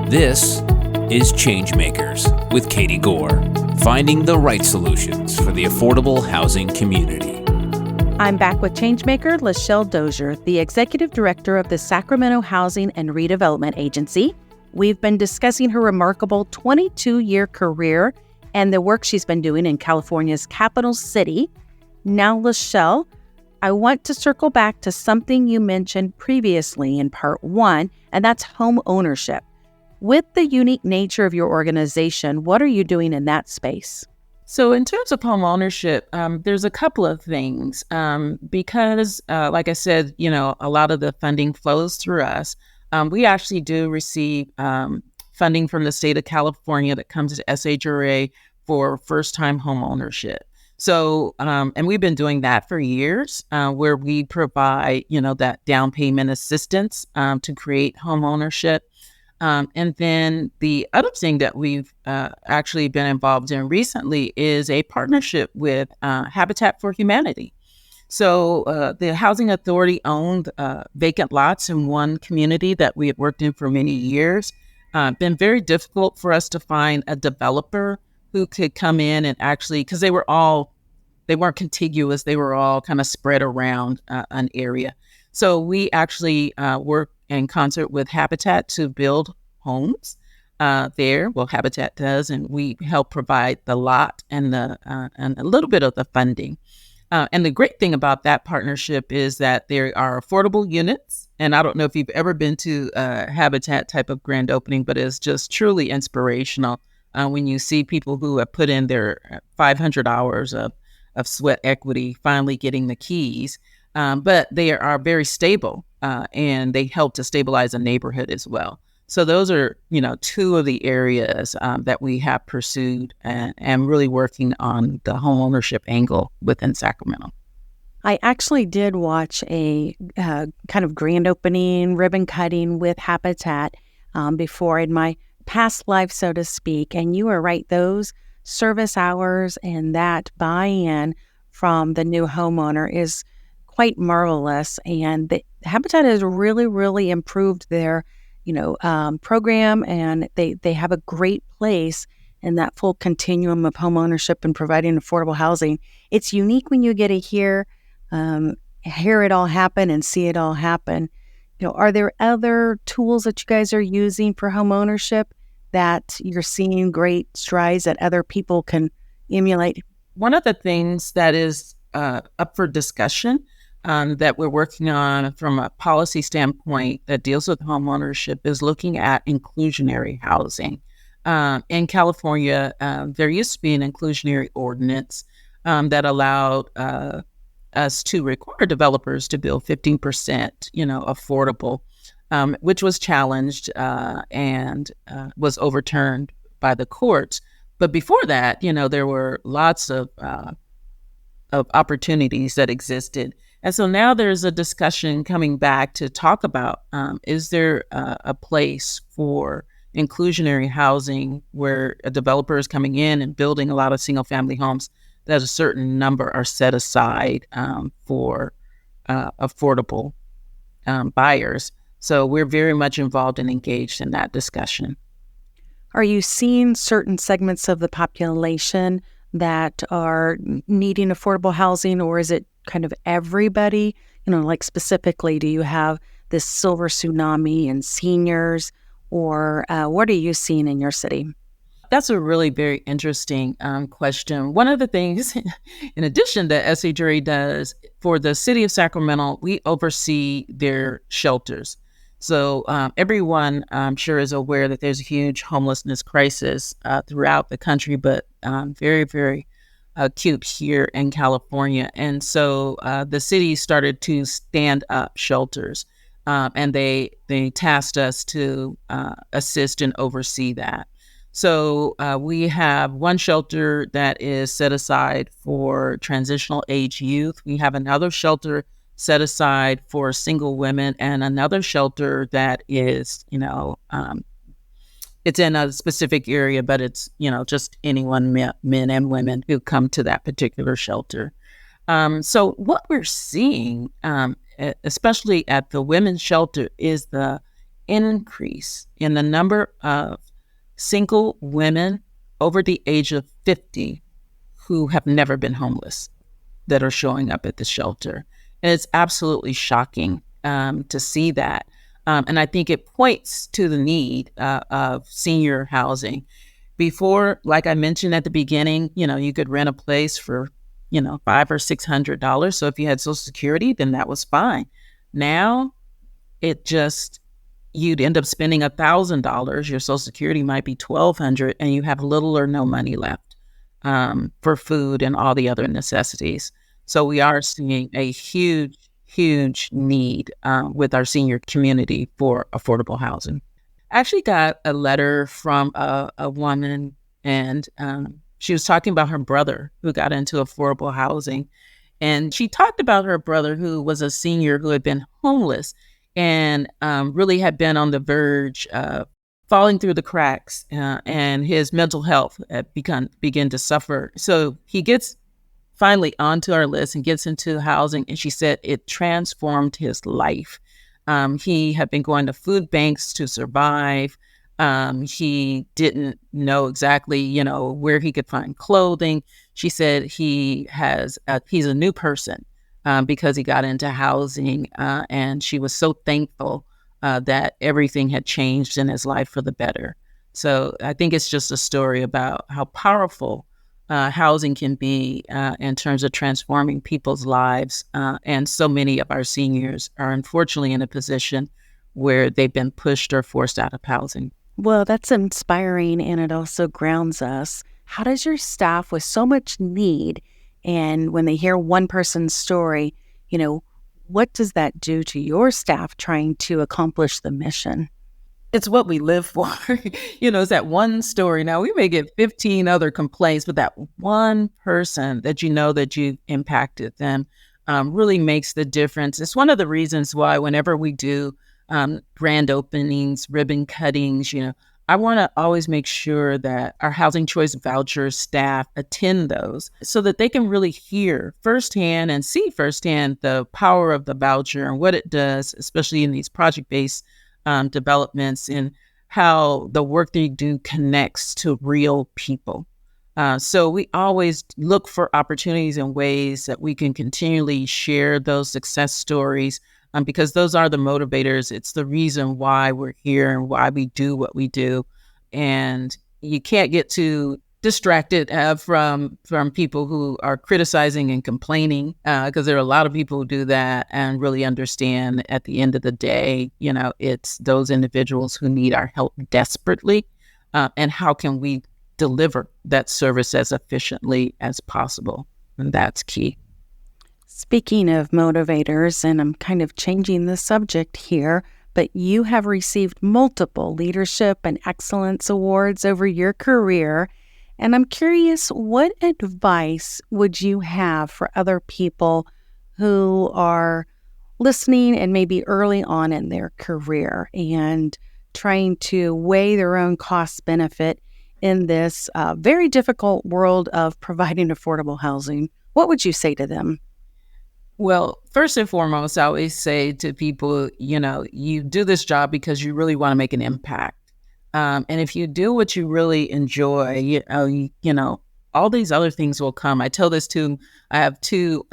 This is ChangeMakers with Katie Gore, finding the right solutions for the affordable housing community. I'm back with ChangeMaker Shelle Dozier, the Executive Director of the Sacramento Housing and Redevelopment Agency. We've been discussing her remarkable 22-year career and the work she's been doing in California's capital city. Now, Shelle, I want to circle back to something you mentioned previously in part one, and that's home ownership. With the unique nature of your organization, what are you doing in that space? So in terms of home ownership, there's a couple of things because, like I said, a lot of the funding flows through us. We actually do receive funding from the state of California that comes to SHRA for first-time home ownership. So, and we've been doing that for years, where we provide, that down payment assistance to create home ownership. And then the other thing that we've actually been involved in recently is a partnership with Habitat for Humanity. So the Housing Authority owned vacant lots in one community that we had worked in for many years. Been very difficult for us to find a developer who could come in and actually, because they weren't contiguous, they were all kind of spread around an area. So we actually work in concert with Habitat to build homes there. Well, Habitat does, and we help provide the lot and and a little bit of the funding. And the great thing about that partnership is that there are affordable units. And I don't know if you've ever been to a Habitat type of grand opening, but it's just truly inspirational when you see people who have put in their 500 hours of sweat equity finally getting the keys. But they are very stable and they help to stabilize a neighborhood as well. So those are, two of the areas that we have pursued and really working on the home ownership angle within Sacramento. I actually did watch a kind of grand opening, ribbon cutting with Habitat before in my past life, so to speak. And you are right, those service hours and that buy-in from the new homeowner is quite marvelous. And the Habitat has really, really improved their program, and they have a great place in that full continuum of home ownership and providing affordable housing. It's unique when you get to hear it all happen and see it all happen. Are there other tools that you guys are using for home ownership that you're seeing great strides that other people can emulate? One of the things that is up for discussion that we're working on from a policy standpoint that deals with homeownership is looking at inclusionary housing. In California, there used to be an inclusionary ordinance that allowed us to require developers to build 15%, affordable, which was challenged and was overturned by the courts. But before that, there were lots of opportunities that existed. And so now there's a discussion coming back to talk about, is there a place for inclusionary housing where a developer is coming in and building a lot of single family homes, that a certain number are set aside for affordable buyers. So we're very much involved and engaged in that discussion. Are you seeing certain segments of the population that are needing affordable housing, or is it kind of everybody? Like specifically, do you have this silver tsunami and seniors, or what are you seeing in your city? That's a really very interesting question. One of the things, in addition that SHRA does for the city of Sacramento, we oversee their shelters. So everyone, I'm sure, is aware that there's a huge homelessness crisis throughout the country, but very, very acute here in California. And so the city started to stand up shelters, and they tasked us to assist and oversee that. So we have one shelter that is set aside for transitional age youth. We have another shelter set aside for single women, and another shelter that is, it's in a specific area, but it's, just anyone, men and women who come to that particular shelter. So what we're seeing, especially at the women's shelter, is the increase in the number of single women over the age of 50 who have never been homeless that are showing up at the shelter. And it's absolutely shocking to see that. And I think it points to the need of senior housing. Before, like I mentioned at the beginning, you could rent a place for, $500 or $600. So if you had Social Security, then that was fine. Now, you'd end up spending $1,000. Your Social Security might be $1,200, and you have little or no money left for food and all the other necessities. So we are seeing a huge, huge need with our senior community for affordable housing. I actually got a letter from a woman, and she was talking about her brother who got into affordable housing. And she talked about her brother who was a senior who had been homeless and really had been on the verge of falling through the cracks, and his mental health had began to suffer. So he gets finally onto our list and gets into housing, and she said it transformed his life. He had been going to food banks to survive. He didn't know exactly, where he could find clothing. She said he's a new person because he got into housing, and she was so thankful that everything had changed in his life for the better. So I think it's just a story about how powerful housing can be in terms of transforming people's lives. And so many of our seniors are unfortunately in a position where they've been pushed or forced out of housing. Well, that's inspiring, and it also grounds us. How does your staff, with so much need, and when they hear one person's story, what does that do to your staff trying to accomplish the mission? It's what we live for. It's that one story. Now, we may get 15 other complaints, but that one person that that you've impacted them really makes the difference. It's one of the reasons why whenever we do grand openings, ribbon cuttings, I want to always make sure that our Housing Choice Voucher staff attend those so that they can really hear firsthand and see firsthand the power of the voucher and what it does, especially in these project-based developments, and how the work they do connects to real people. So we always look for opportunities and ways that we can continually share those success stories because those are the motivators. It's the reason why we're here and why we do what we do. And you can't get too distracted from people who are criticizing and complaining, because there are a lot of people who do that and really understand at the end of the day, it's those individuals who need our help desperately. And how can we deliver that service as efficiently as possible? And that's key. Speaking of motivators, and I'm kind of changing the subject here, but you have received multiple leadership and excellence awards over your career. And I'm curious, what advice would you have for other people who are listening and maybe early on in their career and trying to weigh their own cost benefit in this very difficult world of providing affordable housing? What would you say to them? Well, first and foremost, I always say to people, you do this job because you really want to make an impact. And if you do what you really enjoy, all these other things will come. I have two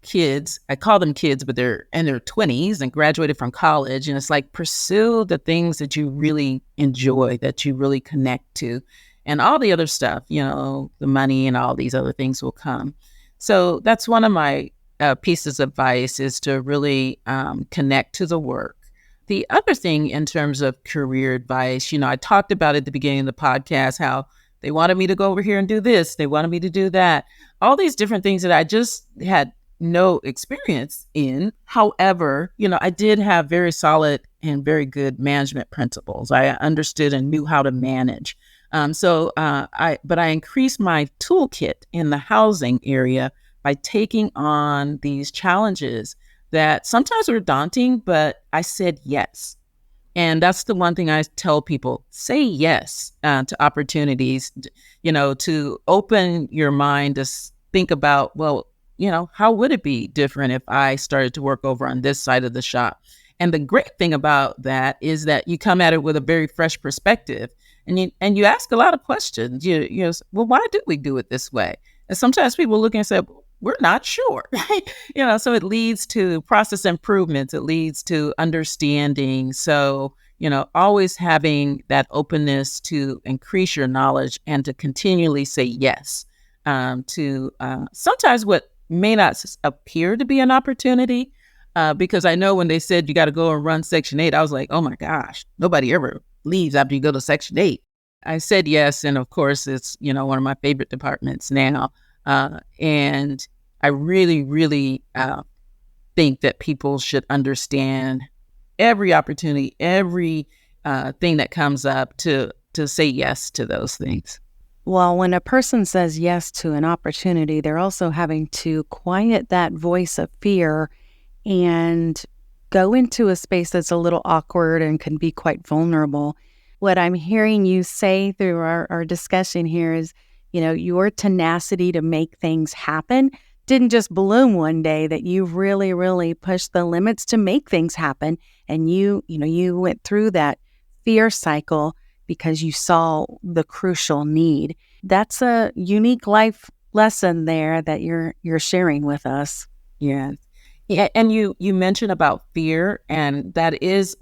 kids. I call them kids, but they're in their 20s and graduated from college. And it's like, pursue the things that you really enjoy, that you really connect to. And all the other stuff, the money and all these other things will come. So that's one of my pieces of advice, is to really connect to the work. The other thing in terms of career advice, I talked about at the beginning of the podcast how they wanted me to go over here and do this. They wanted me to do that. All these different things that I just had no experience in. However, I did have very solid and very good management principles. I understood and knew how to manage. But I increased my toolkit in the housing area by taking on these challenges that sometimes were daunting, but I said yes. And that's the one thing I tell people: say yes to opportunities, to open your mind to think about, how would it be different if I started to work over on this side of the shop? And the great thing about that is that you come at it with a very fresh perspective, and you ask a lot of questions. You know, well, why do we do it this way? And sometimes people look and say, we're not sure. So it leads to process improvements. It leads to understanding. So, always having that openness to increase your knowledge and to continually say yes to sometimes what may not appear to be an opportunity. Because I know when they said you got to go and run Section 8, I was like, oh my gosh, nobody ever leaves after you go to Section 8. I said yes. And of course, it's, one of my favorite departments now. And I really, really think that people should understand every opportunity, every thing that comes up to say yes to those things. Well, when a person says yes to an opportunity, they're also having to quiet that voice of fear and go into a space that's a little awkward and can be quite vulnerable. What I'm hearing you say through our discussion here is, your tenacity to make things happen didn't just bloom one day, that you really, really pushed the limits to make things happen. And you went through that fear cycle because you saw the crucial need. That's a unique life lesson there that you're sharing with us. Yeah. Yeah, and you mentioned about fear, and that is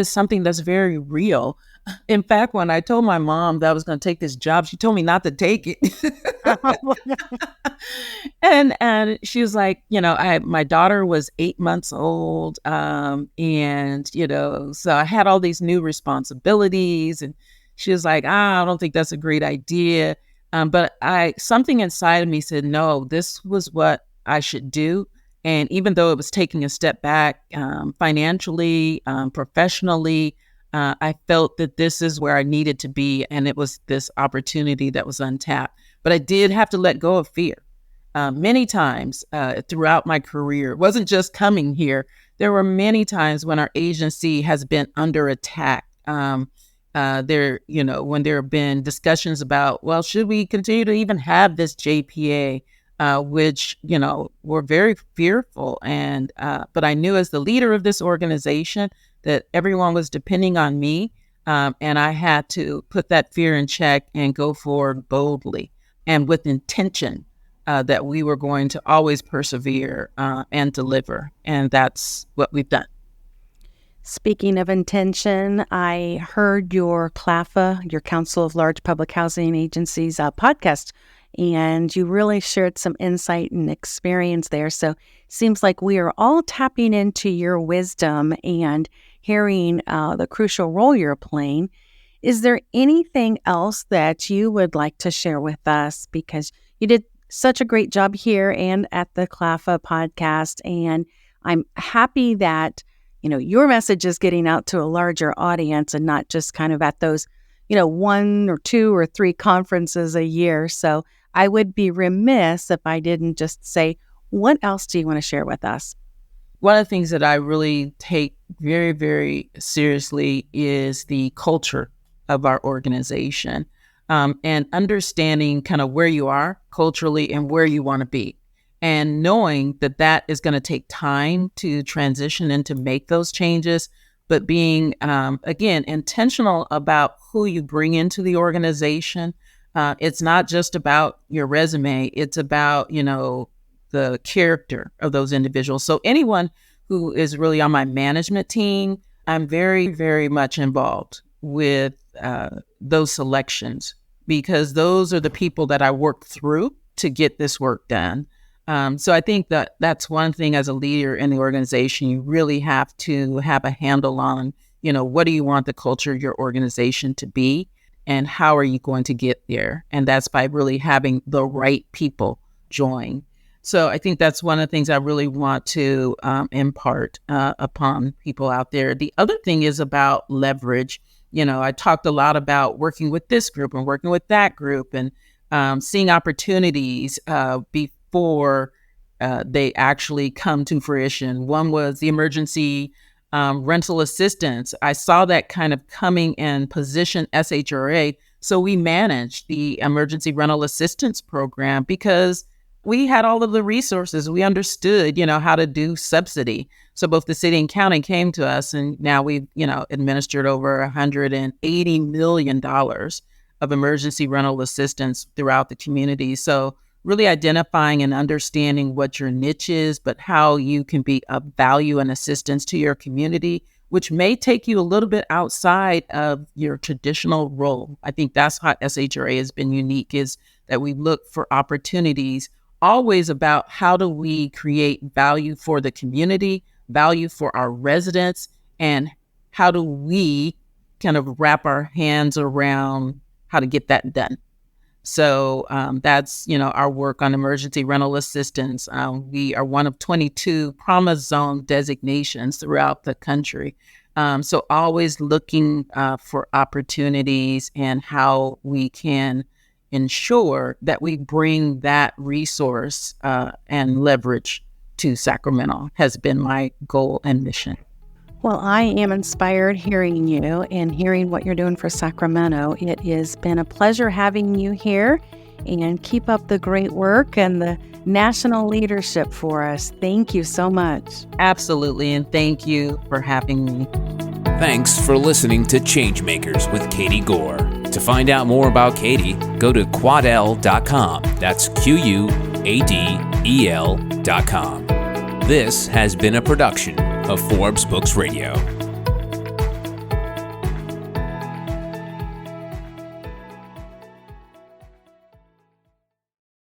something that's very real. In fact, when I told my mom that I was going to take this job, she told me not to take it. And she was like, my daughter was 8 months old, and so I had all these new responsibilities, and she was like, I don't think that's a great idea. But something inside of me said, no, this was what I should do. And even though it was taking a step back financially, professionally, I felt that this is where I needed to be. And it was this opportunity that was untapped. But I did have to let go of fear. Many times throughout my career, it wasn't just coming here. There were many times when our agency has been under attack. When there have been discussions about, well, should we continue to even have this JPA? Which, were very fearful. And but I knew as the leader of this organization that everyone was depending on me. And I had to put that fear in check and go forward boldly and with intention that we were going to always persevere and deliver. And that's what we've done. Speaking of intention, I heard your CLAFA, your Council of Large Public Housing Agencies podcast, and you really shared some insight and experience there. So seems like we are all tapping into your wisdom and hearing the crucial role you're playing. Is there anything else that you would like to share with us? Because you did such a great job here and at the CLAFA podcast, and I'm happy that your message is getting out to a larger audience and not just kind of at those, 1 or 2 or 3 conferences a year. So I would be remiss if I didn't just say, what else do you want to share with us? One of the things that I really take very, very seriously is the culture of our organization, and understanding kind of where you are culturally and where you want to be. And knowing that is going to take time to transition and to make those changes, but being, again, intentional about who you bring into the organization. It's not just about your resume. It's about, the character of those individuals. So anyone who is really on my management team, I'm very, very much involved with those selections, because those are the people that I work through to get this work done. So I think that's one thing as a leader in the organization, you really have to have a handle on, what do you want the culture of your organization to be and how are you going to get there? And that's by really having the right people join. So I think that's one of the things I really want to impart upon people out there. The other thing is about leverage. I talked a lot about working with this group and working with that group and seeing opportunities before they actually come to fruition. One was the emergency rental assistance. I saw that kind of coming and positioned SHRA. So we managed the emergency rental assistance program because we had all of the resources. We understood, how to do subsidy. So both the city and county came to us, and now we've, administered over $180 million of emergency rental assistance throughout the community. So really identifying and understanding what your niche is, but how you can be of value and assistance to your community, which may take you a little bit outside of your traditional role. I think that's how SHRA has been unique, is that we look for opportunities always about how do we create value for the community, value for our residents, and how do we kind of wrap our hands around how to get that done. So that's, our work on emergency rental assistance. We are one of 22 promise zone designations throughout the country. So always looking for opportunities and how we can ensure that we bring that resource and leverage to Sacramento has been my goal and mission. Well, I am inspired hearing you and hearing what you're doing for Sacramento. It has been a pleasure having you here, and keep up the great work and the national leadership for us. Thank you so much. Absolutely, and thank you for having me. Thanks for listening to ChangeMakers with Katie Gore. To find out more about Katie, go to quadel.com. That's QUADEL.com. This has been a production of Forbes Books Radio.